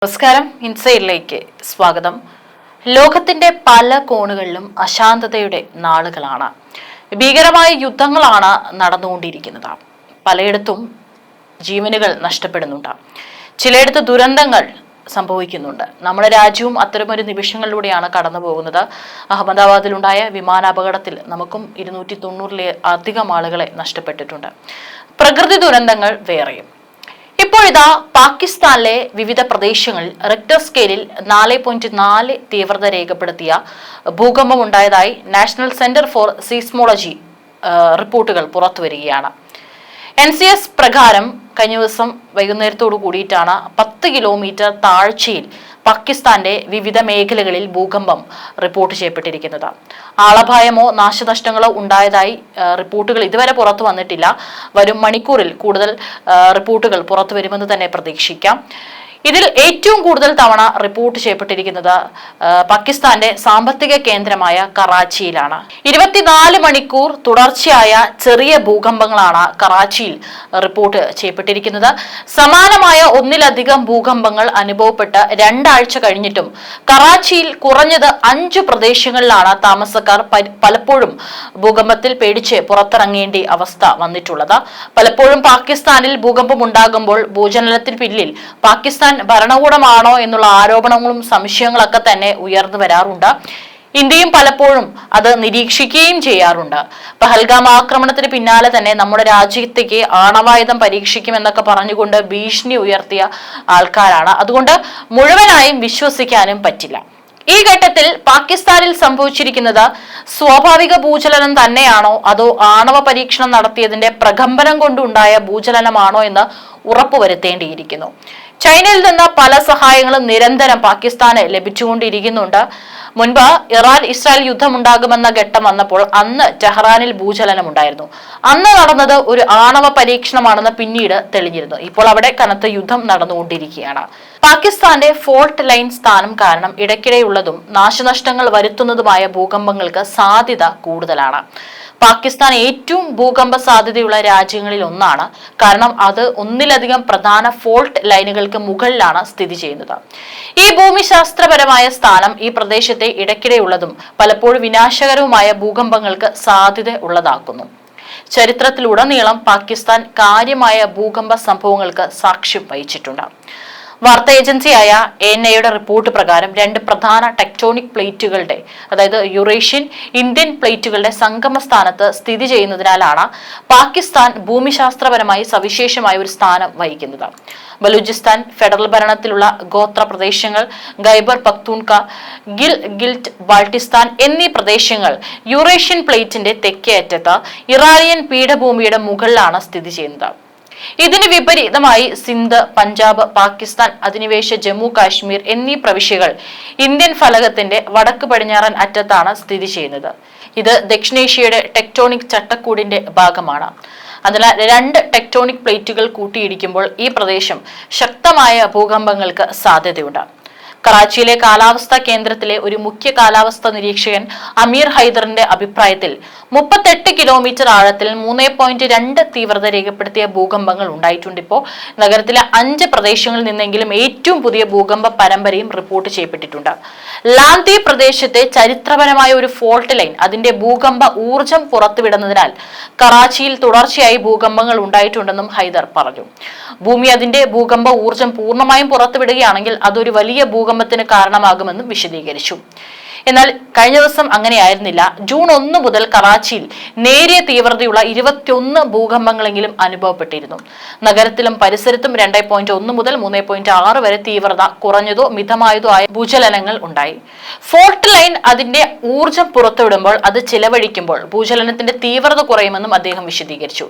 നമസ്കാരം, ഇൻസൈഡിലേക്ക് സ്വാഗതം. ലോകത്തിന്റെ പല കോണുകളിലും അശാന്തതയുടെ നാളുകളാണ്. ഭീകരമായ യുദ്ധങ്ങളാണ് നടന്നുകൊണ്ടിരിക്കുന്നത്. പലയിടത്തും ജീവനുകൾ നഷ്ടപ്പെടുന്നുണ്ട്, ചിലയിടത്ത് ദുരന്തങ്ങൾ സംഭവിക്കുന്നുണ്ട്. നമ്മുടെ രാജ്യവും അത്തരമൊരു നിമിഷങ്ങളിലൂടെയാണ് കടന്നു പോകുന്നത്. അഹമ്മദാബാദിലുണ്ടായ വിമാനാപകടത്തിൽ നമുക്കും 290-ൽ ആളുകളെ നഷ്ടപ്പെട്ടിട്ടുണ്ട്. പ്രകൃതി ദുരന്തങ്ങൾ വേറെയും. ഇപ്പോഴിതാ പാകിസ്ഥാനിലെ വിവിധ പ്രദേശങ്ങളിൽ റിക്ടർ സ്കെയിലിൽ 4.4 തീവ്രത രേഖപ്പെടുത്തിയ ഭൂകമ്പം ഉണ്ടായതായി നാഷണൽ സെന്റർ ഫോർ സീസ്മോളജി റിപ്പോർട്ടുകൾ പുറത്തുവരികയാണ്. NCS പ്രകാരം കഴിഞ്ഞ ദിവസം വൈകുന്നേരത്തോടു കൂടിയിട്ടാണ് 10 കിലോമീറ്റർ താഴ്ചയിൽ പാകിസ്ഥാന്റെ വിവിധ മേഖലകളിൽ ഭൂകമ്പം റിപ്പോർട്ട് ചെയ്യപ്പെട്ടിരിക്കുന്നത്. ആളപായമോ നാശനഷ്ടങ്ങളോ ഉണ്ടായതായി റിപ്പോർട്ടുകൾ ഇതുവരെ പുറത്തു വന്നിട്ടില്ല. വരും മണിക്കൂറിൽ കൂടുതൽ റിപ്പോർട്ടുകൾ പുറത്തു വരുമെന്ന് തന്നെ പ്രതീക്ഷിക്കാം. ഇതിൽ ഏറ്റവും കൂടുതൽ തവണ റിപ്പോർട്ട് ചെയ്യപ്പെട്ടിരിക്കുന്നത് പാകിസ്ഥാന്റെ സാമ്പത്തിക കേന്ദ്രമായ കറാച്ചിയിലാണ്. 24 മണിക്കൂർ തുടർച്ചയായ ചെറിയ ഭൂകമ്പങ്ങളാണ് കറാച്ചിയിൽ റിപ്പോർട്ട് ചെയ്യപ്പെട്ടിരിക്കുന്നത്. സമാനമായ ഒന്നിലധികം ഭൂകമ്പങ്ങൾ അനുഭവപ്പെട്ട് 2 ആഴ്ച കഴിഞ്ഞിട്ടും കറാച്ചിയിൽ കുറഞ്ഞത് 5 പ്രദേശങ്ങളിലാണ് താമസക്കാർ പലപ്പോഴും ഭൂകമ്പത്തിൽ പേടിച്ച് പുറത്തിറങ്ങേണ്ട അവസ്ഥ വന്നിട്ടുള്ളത്. പലപ്പോഴും പാകിസ്ഥാനിൽ ഭൂകമ്പം ഉണ്ടാകുമ്പോൾ ഭൂചലനത്തിന് പിന്നിൽ പാകിസ്ഥാൻ ഭരണകൂടമാണോ എന്നുള്ള ആരോപണങ്ങളും സംശയങ്ങളൊക്കെ തന്നെ ഉയർന്നു വരാറുണ്ട്. ഇന്ത്യയും പലപ്പോഴും അത് നിരീക്ഷിക്കുകയും ചെയ്യാറുണ്ട്. പഹൽഗാം ആക്രമണത്തിന് പിന്നാലെ തന്നെ നമ്മുടെ രാജ്യത്തേക്ക് ആണവായുധം പരീക്ഷിക്കുമെന്നൊക്കെ പറഞ്ഞുകൊണ്ട് ഭീഷണി ഉയർത്തിയ ആൾക്കാരാണ്. അതുകൊണ്ട് മുഴുവനായും വിശ്വസിക്കാനും പറ്റില്ല. ഈ ഘട്ടത്തിൽ പാകിസ്ഥാനിൽ സംഭവിച്ചിരിക്കുന്നത് സ്വാഭാവിക ഭൂചലനം തന്നെയാണോ അതോ ആണവ പരീക്ഷണം നടത്തിയതിന്റെ പ്രകമ്പനം കൊണ്ടുണ്ടായ ഭൂചലനമാണോ എന്ന് ഉറപ്പുവരുത്തേണ്ടിയിരിക്കുന്നു. ചൈനയിൽ നിന്ന് പല സഹായങ്ങളും നിരന്തരം പാകിസ്ഥാന് ലഭിച്ചുകൊണ്ടിരിക്കുന്നുണ്ട്. മുൻപ് ഇറാൻ ഇസ്രായേൽ യുദ്ധമുണ്ടാകുമെന്ന ഘട്ടം വന്നപ്പോൾ അന്ന് ടെഹ്റാനിൽ ഭൂചലനം ഉണ്ടായിരുന്നു. അന്ന് നടന്നത് ഒരു ആണവ പരീക്ഷണമാണെന്ന് പിന്നീട് തെളിഞ്ഞിരുന്നു. ഇപ്പോൾ അവിടെ കനത്ത യുദ്ധം നടന്നുകൊണ്ടിരിക്കുകയാണ്. പാകിസ്ഥാന്റെ ഫോൾട്ട് ലൈൻ സ്ഥാനം കാരണം ഇടയ്ക്കിടെയുള്ളതും നാശനഷ്ടങ്ങൾ വരുത്തുന്നതുമായ ഭൂകമ്പങ്ങൾക്ക് സാധ്യത കൂടുതലാണ്. പാകിസ്ഥാൻ ഏറ്റവും ഭൂകമ്പ സാധ്യതയുള്ള രാജ്യങ്ങളിൽ ഒന്നാണ്. കാരണം അത് ഒന്നിലധികം പ്രധാന ഫോൾട്ട് ലൈനുകൾക്ക് മുകളിലാണ് സ്ഥിതി ചെയ്യുന്നത്. ഈ ഭൂമിശാസ്ത്രപരമായ സ്ഥാനം ഈ പ്രദേശത്തെ ഇടയ്ക്കിടെയുള്ളതും പലപ്പോഴും വിനാശകരവുമായ ഭൂകമ്പങ്ങൾക്ക് സാധ്യത ഉള്ളതാക്കുന്നു. ചരിത്രത്തിലുടനീളം പാകിസ്ഥാൻ കാര്യമായ ഭൂകമ്പ സംഭവങ്ങൾക്ക് സാക്ഷ്യം വഹിച്ചിട്ടുണ്ട്. വാർത്താ ഏജൻസിയായ ANIയുടെ റിപ്പോർട്ട് പ്രകാരം 2 പ്രധാന ടെക്ടോണിക് പ്ലേറ്റുകളുടെ, അതായത് യുറേഷ്യൻ ഇന്ത്യൻ പ്ലേറ്റുകളുടെ സംഗമ സ്ഥാനത്ത് സ്ഥിതി ചെയ്യുന്നതിനാലാണ് പാകിസ്ഥാൻ ഭൂമിശാസ്ത്രപരമായി സവിശേഷമായ ഒരു സ്ഥാനം വഹിക്കുന്നത്. ബലൂചിസ്ഥാൻ ഫെഡറൽ ഭരണത്തിലുള്ള ഗോത്ര പ്രദേശങ്ങൾ, ഖൈബർ പഖ്തൂൺഖ, ഗിൽഗിറ്റ് ബാൾട്ടിസ്ഥാൻ എന്നീ പ്രദേശങ്ങൾ യുറേഷ്യൻ പ്ലേറ്റിന്റെ തെക്കേ അറ്റത്ത് ഇറാനിയൻ പീഠഭൂമിയുടെ മുകളിലാണ് സ്ഥിതി ചെയ്യുന്നത്. ഇതിന് വിപരീതമായി സിന്ധ്, പഞ്ചാബ്, പാകിസ്ഥാൻ അധിനിവേശ ജമ്മു കാശ്മീർ എന്നീ പ്രവിശ്യകൾ ഇന്ത്യൻ ഫലകത്തിന്റെ വടക്ക് പടിഞ്ഞാറൻ അറ്റത്താണ് സ്ഥിതി ചെയ്യുന്നത്. ഇത് ദക്ഷിണേഷ്യയുടെ ടെക്ടോണിക് ചട്ടക്കൂടിന്റെ ഭാഗമാണ്. അതിനാൽ 2 ടെക്ടോണിക് പ്ലേറ്റുകൾ കൂട്ടിയിടിക്കുമ്പോൾ ഈ പ്രദേശം ശക്തമായ ഭൂകമ്പങ്ങൾക്ക് സാധ്യതയുണ്ട്. കറാച്ചിയിലെ കാലാവസ്ഥാ കേന്ദ്രത്തിലെ ഒരു മുഖ്യ കാലാവസ്ഥാ നിരീക്ഷകൻ അമീർ ഹൈദറിന്റെ അഭിപ്രായത്തിൽ 38 കിലോമീറ്റർ ആഴത്തിൽ 3.2 തീവ്രത രേഖപ്പെടുത്തിയ ഭൂകമ്പങ്ങൾ ഉണ്ടായിട്ടുണ്ട്. ഇപ്പോൾ നഗരത്തിലെ 5 പ്രദേശങ്ങളിൽ നിന്നെങ്കിലും ഏറ്റവും പുതിയ ഭൂകമ്പ പരമ്പരയും റിപ്പോർട്ട് ചെയ്യപ്പെട്ടിട്ടുണ്ട്. ലാന്തി പ്രദേശത്തെ ചരിത്രപരമായ ഒരു ഫോൾട്ട് ലൈൻ അതിന്റെ ഭൂകമ്പ ഊർജം പുറത്തുവിടുന്നതിനാൽ കറാച്ചിയിൽ തുടർച്ചയായി ഭൂകമ്പങ്ങൾ ഉണ്ടായിട്ടുണ്ടെന്നും ഹൈദർ പറഞ്ഞു. ഭൂമി അതിന്റെ ഭൂകമ്പ ഊർജം പൂർണ്ണമായും പുറത്തുവിടുകയാണെങ്കിൽ അതൊരു വലിയ ഭൂകമ്പത്തിന് കാരണമാകുമെന്നും വിശദീകരിച്ചു. എന്നാൽ കഴിഞ്ഞ ദിവസം അങ്ങനെയായിരുന്നില്ല. ജൂൺ 1 മുതൽ കറാച്ചിയിൽ നേരിയ തീവ്രതയുള്ള 21 ഭൂകമ്പങ്ങളെങ്കിലും അനുഭവപ്പെട്ടിരുന്നു. നഗരത്തിലും പരിസരത്തും 2.1 മുതൽ 3.6 വരെ തീവ്രത കുറഞ്ഞതോ മിതമായതോ ആയ ഭൂചലനങ്ങൾ ഉണ്ടായി. ഫോൾട്ട് ലൈൻ അതിന്റെ ഊർജം പുറത്തുവിടുമ്പോൾ അത് ചിലവഴിക്കുമ്പോൾ ഭൂചലനത്തിന്റെ തീവ്രത കുറയുമെന്നും അദ്ദേഹം വിശദീകരിച്ചു.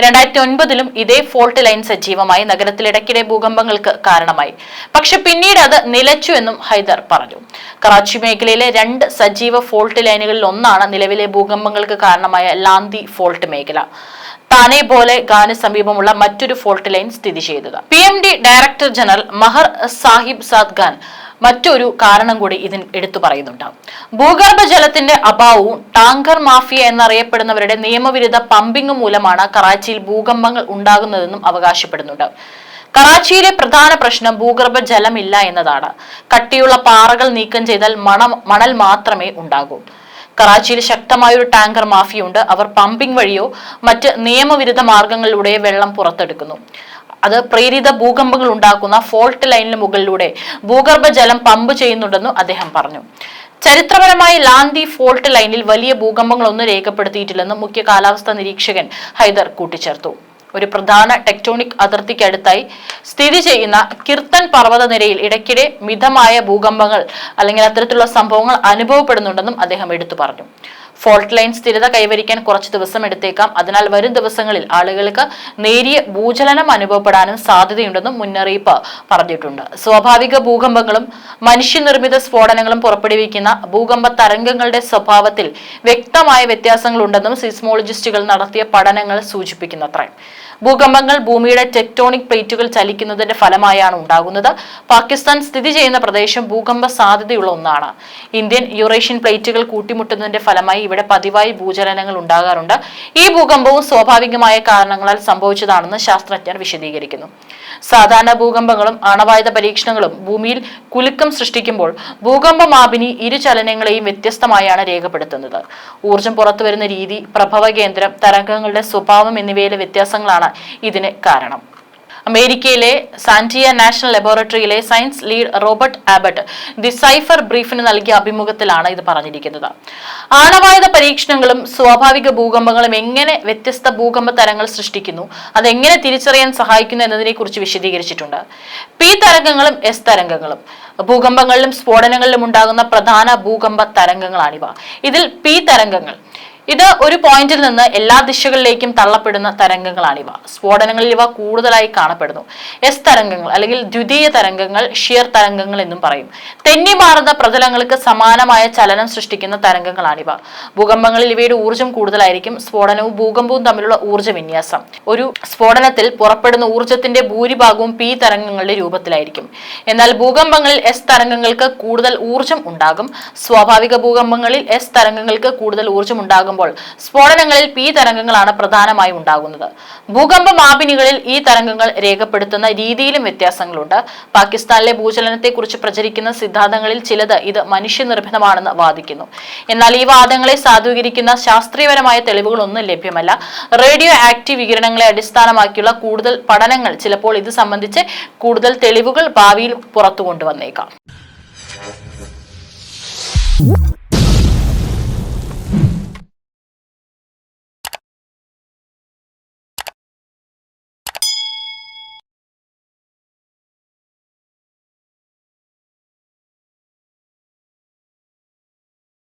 2009-ലും ഇതേ ഫോൾട്ട് ലൈൻ സജീവമായി നഗരത്തിൽ ഇടയ്ക്കിടെ ഭൂകമ്പങ്ങൾക്ക് കാരണമായി. പക്ഷെ പിന്നീട് അത് നിലച്ചു എന്നും ഹൈദർ പറഞ്ഞു. കറാച്ചി മേഖലയിലെ 2 സജീവ ഫോൾട്ട് ലൈനുകളിൽ ഒന്നാണ് നിലവിലെ ഭൂകമ്പങ്ങൾക്ക് കാരണമായ ലാന്തി ഫോൾട്ട് മേഖല. താനെ പോലെ ഖാന് സമീപമുള്ള മറ്റൊരു ഫോൾട്ട് ലൈൻ സ്ഥിതി ചെയ്തത്. PMD ഡയറക്ടർ ജനറൽ മഹർ സാഹിബ് സാദ് ഖാൻ മറ്റൊരു കാരണം കൂടി ഇതിന് എടുത്തു പറയുന്നുണ്ട്. ഭൂഗർഭ ജലത്തിന്റെ അഭാവവും ടാങ്കർ മാഫിയ എന്നറിയപ്പെടുന്നവരുടെ നിയമവിരുദ്ധ പമ്പിംഗ് മൂലമാണ് കറാച്ചിയിൽ ഭൂകമ്പങ്ങൾ ഉണ്ടാകുന്നതെന്നും അവകാശപ്പെടുന്നുണ്ട്. കറാച്ചിയിലെ പ്രധാന പ്രശ്നം ഭൂഗർഭ ജലമില്ല എന്നതാണ്. കട്ടിയുള്ള പാറകൾ നീക്കം ചെയ്താൽ മണൽ മാത്രമേ ഉണ്ടാകൂ. കറാച്ചിയിൽ ശക്തമായ ഒരു ടാങ്കർ മാഫിയുണ്ട്. അവർ പമ്പിംഗ് വഴിയോ മറ്റ് നിയമവിരുദ്ധ മാർഗങ്ങളിലൂടെ വെള്ളം പുറത്തെടുക്കുന്നു. അത് പ്രേരിത ഭൂകമ്പങ്ങൾ ഉണ്ടാക്കുന്ന ഫോൾട്ട് ലൈനിന് മുകളിലൂടെ ഭൂഗർഭ ജലം പമ്പ് ചെയ്യുന്നുണ്ടെന്നും അദ്ദേഹം പറഞ്ഞു. ചരിത്രപരമായി ലാന്തി ഫോൾട്ട് ലൈനിൽ വലിയ ഭൂകമ്പങ്ങളൊന്നും രേഖപ്പെടുത്തിയിട്ടില്ലെന്നും മുഖ്യ കാലാവസ്ഥാ നിരീക്ഷകൻ ഹൈദർ കൂട്ടിച്ചേർത്തു. ഒരു പ്രധാന ടെക്ടോണിക് അതിർത്തിക്കടുത്തായി സ്ഥിതി ചെയ്യുന്ന കിർത്തൻ പർവ്വതനിരയിൽ ഇടയ്ക്കിടെ മിതമായ ഭൂകമ്പങ്ങൾ അല്ലെങ്കിൽ അത്തരത്തിലുള്ള സംഭവങ്ങൾ അനുഭവപ്പെടുന്നുണ്ടെന്നും അദ്ദേഹം എടുത്തു പറഞ്ഞു. ഫോൾട്ട് ലൈൻ സ്ഥിരത കൈവരിക്കാൻ കുറച്ച് ദിവസം എടുത്തേക്കാം. അതിനാൽ വരും ദിവസങ്ങളിൽ ആളുകൾക്ക് നേരിയ ഭൂചലനം അനുഭവപ്പെടാനും സാധ്യതയുണ്ടെന്നും മുന്നറിയിപ്പ് പറഞ്ഞിട്ടുണ്ട്. സ്വാഭാവിക ഭൂകമ്പങ്ങളും മനുഷ്യനിർമ്മിത സ്ഫോടനങ്ങളും പുറപ്പെടുവിക്കുന്ന ഭൂകമ്പ തരംഗങ്ങളുടെ സ്വഭാവത്തിൽ വ്യക്തമായ വ്യത്യാസങ്ങളുണ്ടെന്നും സിസ്മോളജിസ്റ്റുകൾ നടത്തിയ പഠനങ്ങൾ സൂചിപ്പിക്കുന്നത്രേ. ഭൂകമ്പങ്ങൾ ഭൂമിയുടെ ടെക്ടോണിക് പ്ലേറ്റുകൾ ചലിക്കുന്നതിന്റെ ഫലമായാണ് ഉണ്ടാകുന്നത്. പാകിസ്ഥാൻ സ്ഥിതി ചെയ്യുന്ന പ്രദേശം ഭൂകമ്പ സാധ്യതയുള്ള ഒന്നാണ്. ഇന്ത്യൻ യൂറേഷ്യൻ പ്ലേറ്റുകൾ കൂട്ടിമുട്ടുന്നതിന്റെ ഫലമായി ഇവിടെ പതിവായി ഭൂചലനങ്ങൾ ഉണ്ടാകാറുണ്ട്. ഈ ഭൂകമ്പവും സ്വാഭാവികമായ കാരണങ്ങളാൽ സംഭവിച്ചതാണെന്ന് ശാസ്ത്രജ്ഞർ വിശദീകരിക്കുന്നു. സാധാരണ ഭൂകമ്പങ്ങളും ആണവായുധ പരീക്ഷണങ്ങളും ഭൂമിയിൽ കുലുക്കം സൃഷ്ടിക്കുമ്പോൾ ഭൂകമ്പമാപിനി ഇരു ചലനങ്ങളെയും വ്യത്യസ്തമായാണ് രേഖപ്പെടുത്തുന്നത്. ഊർജം പുറത്തുവരുന്ന രീതി, പ്രഭവ കേന്ദ്രം, തരംഗങ്ങളുടെ സ്വഭാവം എന്നിവയിലെ വ്യത്യാസങ്ങളാണ് ഇതിന് കാരണം. അമേരിക്കയിലെ സാന്റിയ നാഷണൽ ലബോറട്ടറിയിലെ science lead Robert Abbott the Cipher ബ്രീഫിന് നൽകിയ അഭിമുഖത്തിലാണ് ഇത് പറഞ്ഞിരിക്കുന്നത്. ആണവായുധ പരീക്ഷണങ്ങളും സ്വാഭാവിക ഭൂകമ്പങ്ങളും എങ്ങനെ വ്യത്യസ്ത ഭൂകമ്പ തരങ്ങൾ സൃഷ്ടിക്കുന്നു, അതെങ്ങനെ തിരിച്ചറിയാൻ സഹായിക്കുന്നു എന്നതിനെ കുറിച്ച് വിശദീകരിച്ചിട്ടുണ്ട്. പി തരംഗങ്ങളും എസ് തരംഗങ്ങളും ഭൂകമ്പങ്ങളിലും സ്ഫോടനങ്ങളിലും ഉണ്ടാകുന്ന പ്രധാന ഭൂകമ്പ തരംഗങ്ങളാണിവ. ഇതിൽ പി തരംഗങ്ങൾ ഇത് ഒരു പോയിന്റിൽ നിന്ന് എല്ലാ ദിശകളിലേക്കും തള്ളപ്പെടുന്ന തരംഗങ്ങളാണിവ. സ്ഫോടനങ്ങളിൽ ഇവ കൂടുതലായി കാണപ്പെടുന്നു. എസ് തരംഗങ്ങൾ അല്ലെങ്കിൽ ദ്വിതീയ തരംഗങ്ങൾ, ഷിയർ തരംഗങ്ങൾ എന്നും പറയും. തെന്നിമാറുന്ന പ്രതലങ്ങൾക്ക് സമാനമായ ചലനം സൃഷ്ടിക്കുന്ന തരംഗങ്ങളാണിവ. ഭൂകമ്പങ്ങളിൽ ഇവയുടെ ഊർജ്ജം കൂടുതലായിരിക്കും. സ്ഫോടനവും ഭൂകമ്പവും തമ്മിലുള്ള ഊർജ്ജ വിന്യാസം. ഒരു സ്ഫോടനത്തിൽ പുറപ്പെടുന്ന ഊർജ്ജത്തിന്റെ ഭൂരിഭാഗവും പി തരംഗങ്ങളുടെ രൂപത്തിലായിരിക്കും. എന്നാൽ ഭൂകമ്പങ്ങളിൽ എസ് തരംഗങ്ങൾക്ക് കൂടുതൽ ഊർജ്ജം ഉണ്ടാകും. സ്വാഭാവിക ഭൂകമ്പങ്ങളിൽ എസ് തരംഗങ്ങൾക്ക് കൂടുതൽ ഊർജ്ജം ഉണ്ടാകും. സ്ഫോടനങ്ങളിൽ പി തരംഗങ്ങളാണ് പ്രധാനമായും ഉണ്ടാകുന്നത്. ഭൂകമ്പ മാപിനികളിൽ ഈ തരംഗങ്ങൾ രേഖപ്പെടുത്തുന്ന രീതിയിലും വ്യത്യാസങ്ങളുണ്ട്. പാകിസ്ഥാനിലെ ഭൂചലനത്തെക്കുറിച്ച് പ്രചരിക്കുന്ന സിദ്ധാന്തങ്ങളിൽ ചിലത് ഇത് മനുഷ്യനിർമ്മിതമാണെന്ന് വാദിക്കുന്നു. എന്നാൽ ഈ വാദങ്ങളെ സാധൂകരിക്കുന്ന ശാസ്ത്രീയപരമായ തെളിവുകളൊന്നും ലഭ്യമല്ല. റേഡിയോ ആക്റ്റീവ് വികിരണങ്ങളെ അടിസ്ഥാനമാക്കിയുള്ള കൂടുതൽ പഠനങ്ങൾ ചിലപ്പോൾ ഇത് സംബന്ധിച്ച് കൂടുതൽ തെളിവുകൾ ഭാവിയിൽ പുറത്തു കൊണ്ടുവന്നേക്കാം.